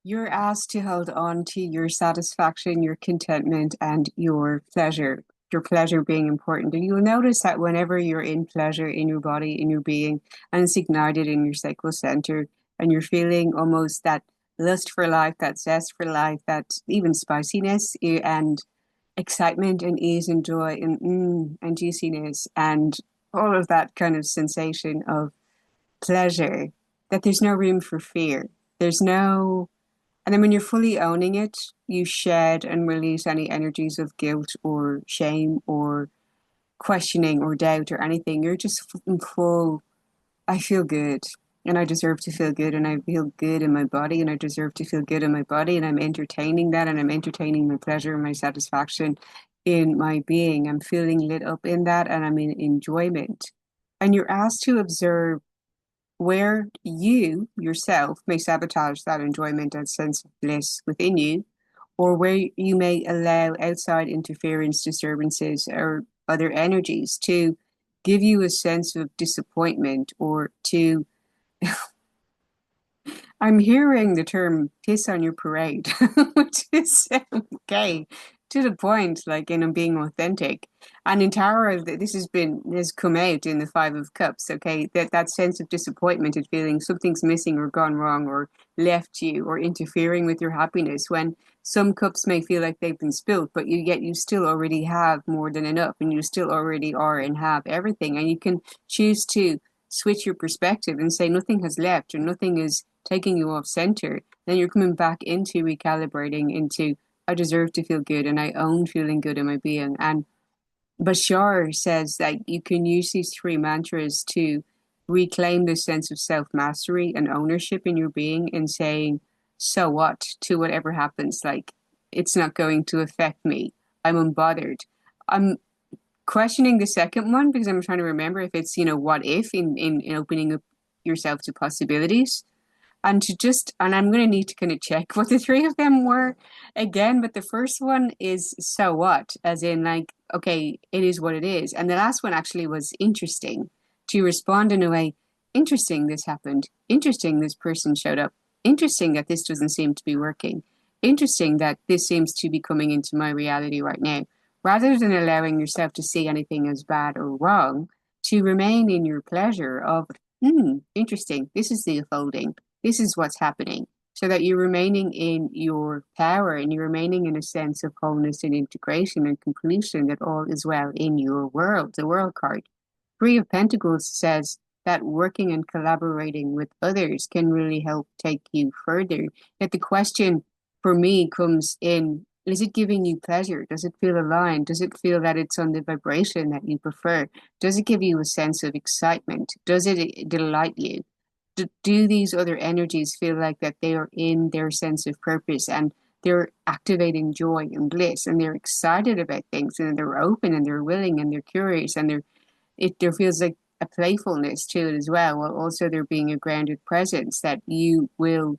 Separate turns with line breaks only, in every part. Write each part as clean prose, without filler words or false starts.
You're asked to hold on to your satisfaction, your contentment, and your pleasure. Your pleasure being important. And you'll notice that whenever you're in pleasure in your body, in your being, and it's ignited in your sacral center, and you're feeling almost that lust for life, that zest for life, that even spiciness and excitement and ease and joy and juiciness and all of that kind of sensation of pleasure, that there's no room for fear. There's no and then when you're fully owning it, you shed and release any energies of guilt or shame or questioning or doubt or anything. You're just in full, I feel good and I deserve to feel good and I feel good in my body and I deserve to feel good in my body and I'm entertaining that and I'm entertaining my pleasure and my satisfaction in my being. I'm feeling lit up in that and I'm in enjoyment. And you're asked to observe where you yourself may sabotage that enjoyment and sense of bliss within you, or where you may allow outside interference, disturbances, or other energies to give you a sense of disappointment or to, I'm hearing the term piss on your parade, which is okay to the point, like in being authentic. And in tarot, has come out in the Five of Cups, okay, that sense of disappointment and feeling something's missing or gone wrong or left you or interfering with your happiness when some cups may feel like they've been spilled, but you still already have more than enough and you still already are and have everything. And you can choose to switch your perspective and say nothing has left or nothing is taking you off center. Then you're coming back into recalibrating into I deserve to feel good and I own feeling good in my being. And Bashar says that you can use these three mantras to reclaim this sense of self mastery and ownership in your being and saying, so what to whatever happens? Like, it's not going to affect me. I'm unbothered. I'm questioning the second one because I'm trying to remember if it's, what if in opening up yourself to possibilities and I'm going to need to kind of check what the three of them were again. But the first one is so what, as in, like, okay, it is what it is. And the last one actually was interesting to respond in a way, interesting, this happened. Interesting, this person showed up. Interesting that this doesn't seem to be working. Interesting that this seems to be coming into my reality right now. Rather than allowing yourself to see anything as bad or wrong, to remain in your pleasure of, interesting, this is the unfolding, this is what's happening, so that you're remaining in your power and you're remaining in a sense of wholeness and integration and completion that all is well in your world. The world card. Three of Pentacles says that working and collaborating with others can really help take you further. That the question for me comes in, is it giving you pleasure? Does it feel aligned? Does it feel that it's on the vibration that you prefer? Does it give you a sense of excitement? Does it delight you? Do these other energies feel like that they are in their sense of purpose and they're activating joy and bliss and they're excited about things and they're open and they're willing and they're curious and there feels like a playfulness to it as well, while also there being a grounded presence that you will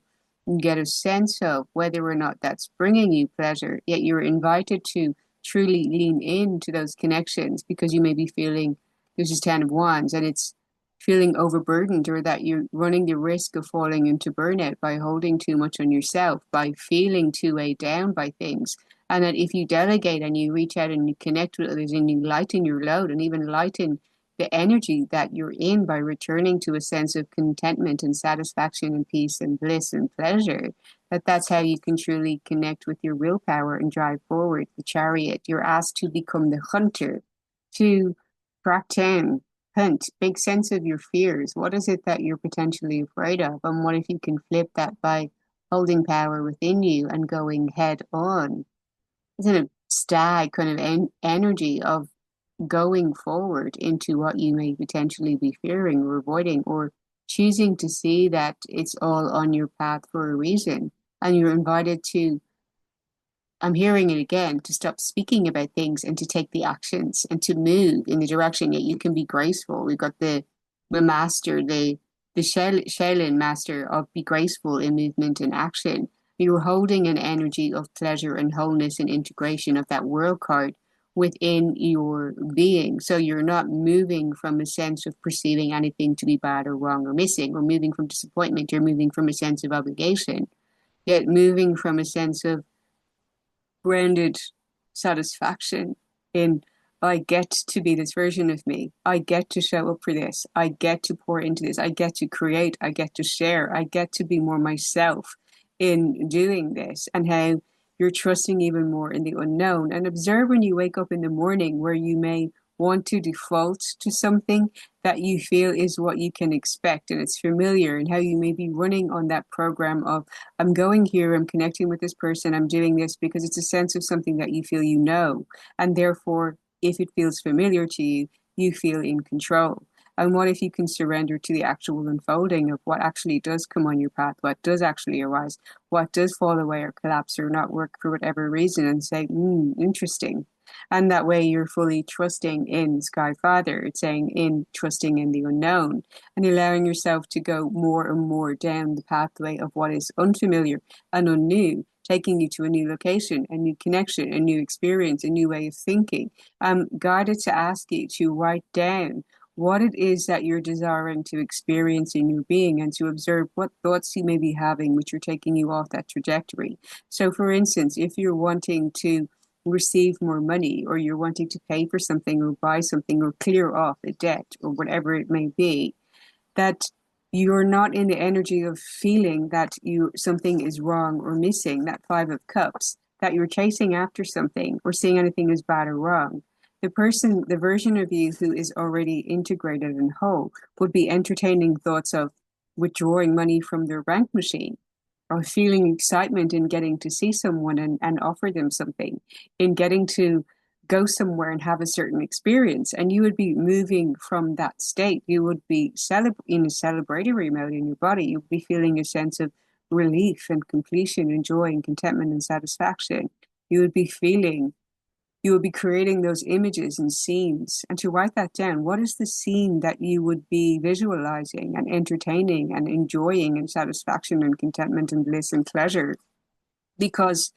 get a sense of whether or not that's bringing you pleasure, yet you're invited to truly lean into those connections because you may be feeling, this is 10 of Wands, and it's feeling overburdened or that you're running the risk of falling into burnout by holding too much on yourself, by feeling too weighed down by things. And that if you delegate and you reach out and you connect with others and you lighten your load and even lighten the energy that you're in by returning to a sense of contentment and satisfaction and peace and bliss and pleasure, that's how you can truly connect with your willpower and drive forward. The Chariot, you're asked to become the hunter, to track down, hunt, make sense of your fears. What is it that you're potentially afraid of? And what if you can flip that by holding power within you and going head on? Isn't it stag kind of energy of going forward into what you may potentially be fearing or avoiding, or choosing to see that it's all on your path for a reason. And you're invited to, I'm hearing it again, to stop speaking about things and to take the actions and to move in the direction that you can be graceful. We've got the master, the Shaolin master of be graceful in movement and action. You're holding an energy of pleasure and wholeness and integration of that world card within your being. So you're not moving from a sense of perceiving anything to be bad or wrong or missing, or moving from disappointment. You're moving from a sense of obligation. yet moving from a sense of grounded satisfaction in I get to be this version of me. I get to show up for this. I get to pour into this. I get to create. I get to share. I get to be more myself in doing this, and how you're trusting even more in the unknown. And observe when you wake up in the morning where you may want to default to something that you feel is what you can expect and it's familiar, and how you may be running on that program of I'm going here, I'm connecting with this person, I'm doing this because it's a sense of something that you feel you know. And therefore, if it feels familiar to you, you feel in control. And what if you can surrender to the actual unfolding of what actually does come on your path, what does actually arise, what does fall away or collapse or not work for whatever reason, and say, interesting. And that way you're fully trusting in Sky Father. It's saying in trusting in the unknown and allowing yourself to go more and more down the pathway of what is unfamiliar and unnew, taking you to a new location, a new connection, a new experience, a new way of thinking. I'm guided to ask you to write down what it is that you're desiring to experience in your being and to observe what thoughts you may be having which are taking you off that trajectory. So, for instance, if you're wanting to receive more money, or you're wanting to pay for something or buy something or clear off a debt or whatever it may be, that you're not in the energy of feeling that you something is wrong or missing, that 5 of cups, that you're chasing after something or seeing anything as bad or wrong. The version of you who is already integrated and whole would be entertaining thoughts of withdrawing money from their bank machine, or feeling excitement in getting to see someone and offer them something, in getting to go somewhere and have a certain experience. And you would be moving from that state. You would be in a celebratory mode in your body. You would be feeling a sense of relief and completion and joy and contentment and satisfaction. You would be feeling you would be creating those images and scenes, and to write that down. What is the scene that you would be visualizing and entertaining and enjoying and satisfaction and contentment and bliss and pleasure? Because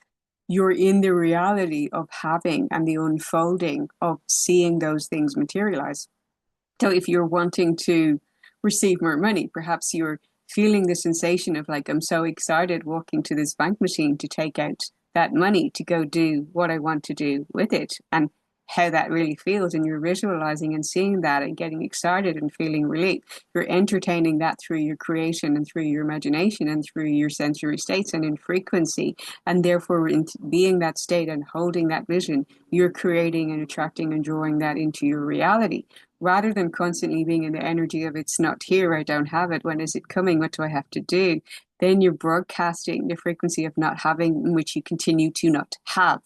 you're in the reality of having and the unfolding of seeing those things materialize. So if you're wanting to receive more money, perhaps you're feeling the sensation of like, I'm so excited walking to this bank machine to take out that money to go do what I want to do with it, and how that really feels. And you're visualizing and seeing that and getting excited and feeling relief. You're entertaining that through your creation and through your imagination and through your sensory states and in frequency. And therefore, in being that state and holding that vision, you're creating and attracting and drawing that into your reality, rather than constantly being in the energy of it's not here, I don't have it, when is it coming, what do I have to do? Then you're broadcasting the frequency of not having, in which you continue to not have,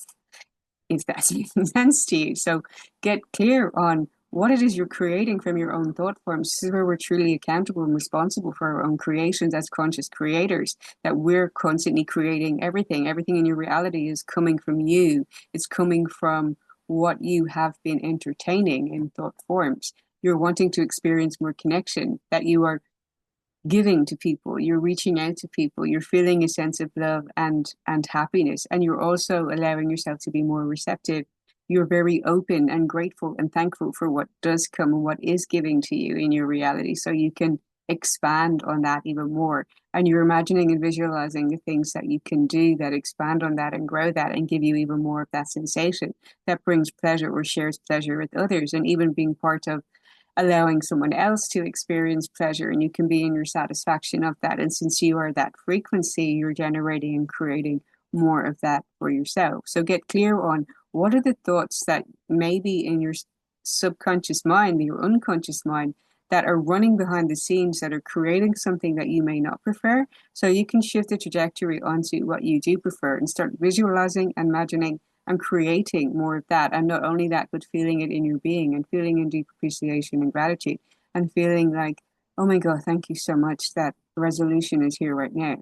if that's making sense to you. So get clear on what it is you're creating from your own thought forms. This is where we're truly accountable and responsible for our own creations as conscious creators, that we're constantly creating everything. Everything in your reality is coming from you. It's coming from what you have been entertaining in thought forms. You're wanting to experience more connection, that you are giving to people, you're reaching out to people, you're feeling a sense of love and happiness, and you're also allowing yourself to be more receptive. You're very open and grateful and thankful for what does come and what is giving to you in your reality, so you can expand on that even more. And you're imagining and visualizing the things that you can do that expand on that and grow that and give you even more of that sensation that brings pleasure or shares pleasure with others, and even being part of allowing someone else to experience pleasure, and you can be in your satisfaction of that. And since you are that frequency, you're generating and creating more of that for yourself. So get clear on what are the thoughts that may be in your subconscious mind, your unconscious mind, that are running behind the scenes, that are creating something that you may not prefer. So you can shift the trajectory onto what you do prefer and start visualizing, imagining, and creating more of that. And not only that, but feeling it in your being and feeling in deep appreciation and gratitude and feeling like, oh my God, thank you so much that resolution is here right now.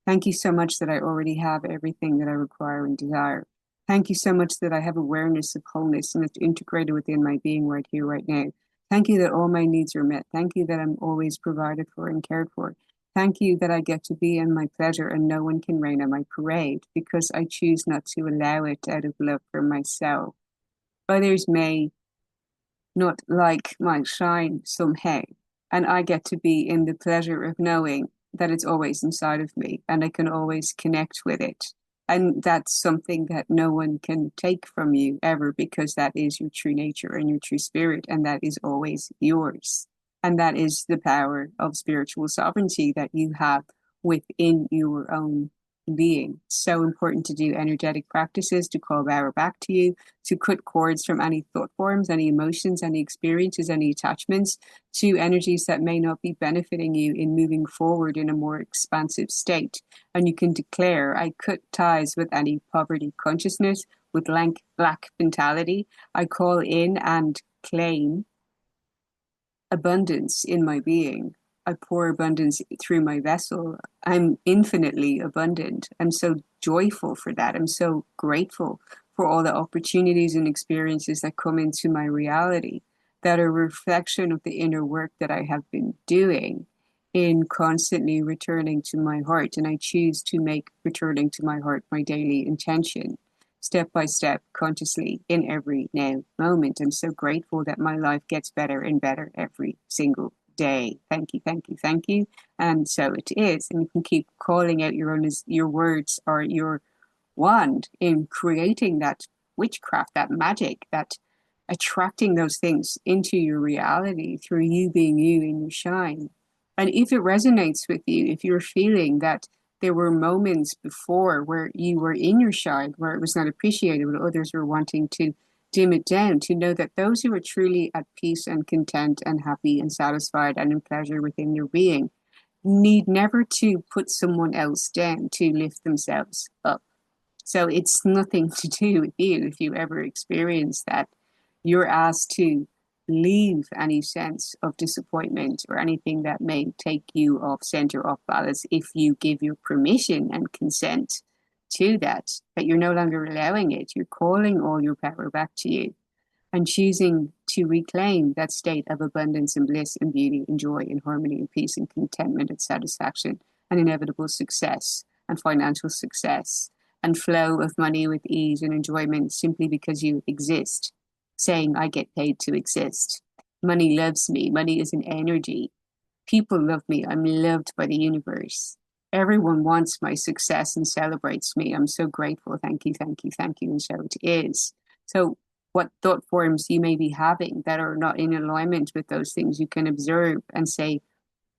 Thank you so much that I already have everything that I require and desire. Thank you so much that I have awareness of wholeness and it's integrated within my being right here, right now. Thank you that all my needs are met. Thank you that I'm always provided for and cared for. Thank you that I get to be in my pleasure and no one can rain on my parade, because I choose not to allow it out of love for myself. Others may not like my shine somehow, and I get to be in the pleasure of knowing that it's always inside of me and I can always connect with it. And that's something that no one can take from you ever, because that is your true nature and your true spirit, and that is always yours. And that is the power of spiritual sovereignty that you have within your own being. So important to do energetic practices to call power back to you, to cut cords from any thought forms, any emotions, any experiences, any attachments to energies that may not be benefiting you in moving forward in a more expansive state. And you can declare, I cut ties with any poverty consciousness, with lack mentality. I call in and claim abundance in my being. I pour abundance through my vessel. I'm infinitely abundant. I'm so joyful for that. I'm so grateful for all the opportunities and experiences that come into my reality that are a reflection of the inner work that I have been doing in constantly returning to my heart. And I choose to make returning to my heart my daily intention, step by step, consciously, in every now moment. I'm so grateful that my life gets better and better every single day. Thank you, thank you, thank you. And so it is. And you can keep calling out your words or your wand in creating that witchcraft, that magic, that attracting those things into your reality through you being you in your shine. And if it resonates with you, if you're feeling that there were moments before where you were in your shine, where it was not appreciated, where others were wanting to dim it down, to know that those who are truly at peace and content and happy and satisfied and in pleasure within your being need never to put someone else down to lift themselves up. So it's nothing to do with you if you ever experience that. You're asked to leave any sense of disappointment or anything that may take you off center, off balance, if you give your permission and consent to that, that you're no longer allowing it. You're calling all your power back to you and choosing to reclaim that state of abundance and bliss and beauty and joy and harmony and peace and contentment and satisfaction and inevitable success and financial success and flow of money with ease and enjoyment simply because you exist, saying, I get paid to exist. Money loves me. Money is an energy. People love me. I'm loved by the universe. Everyone wants my success and celebrates me. I'm so grateful. Thank you, thank you, thank you. And so it is. So what thought forms you may be having that are not in alignment with those things, you can observe and say,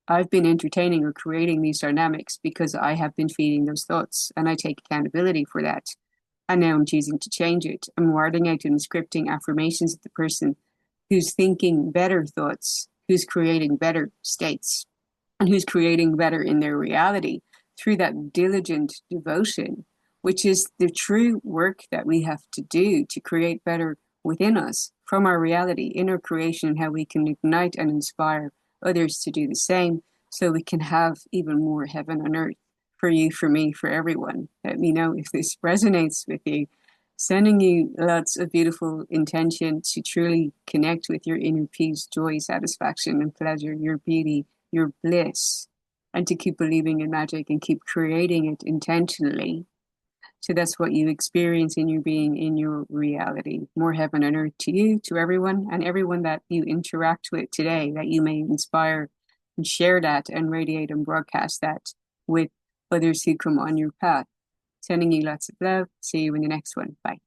I've been entertaining or creating these dynamics because I have been feeding those thoughts, and I take accountability for that. And now I'm choosing to change it. I'm wording out and scripting affirmations of the person who's thinking better thoughts, who's creating better states, and who's creating better in their reality through that diligent devotion, which is the true work that we have to do to create better within us from our reality, inner creation, and how we can ignite and inspire others to do the same so we can have even more heaven on earth for you, for me, for everyone. Let me know if this resonates with you. Sending you lots of beautiful intention to truly connect with your inner peace, joy, satisfaction, and pleasure, your beauty, your bliss, and to keep believing in magic and keep creating it intentionally. So that's what you experience in your being, in your reality. More heaven and earth to you, to everyone, and everyone that you interact with today, that you may inspire and share that and radiate and broadcast that with others who come on your path. Sending you lots of love. See you in the next one. Bye.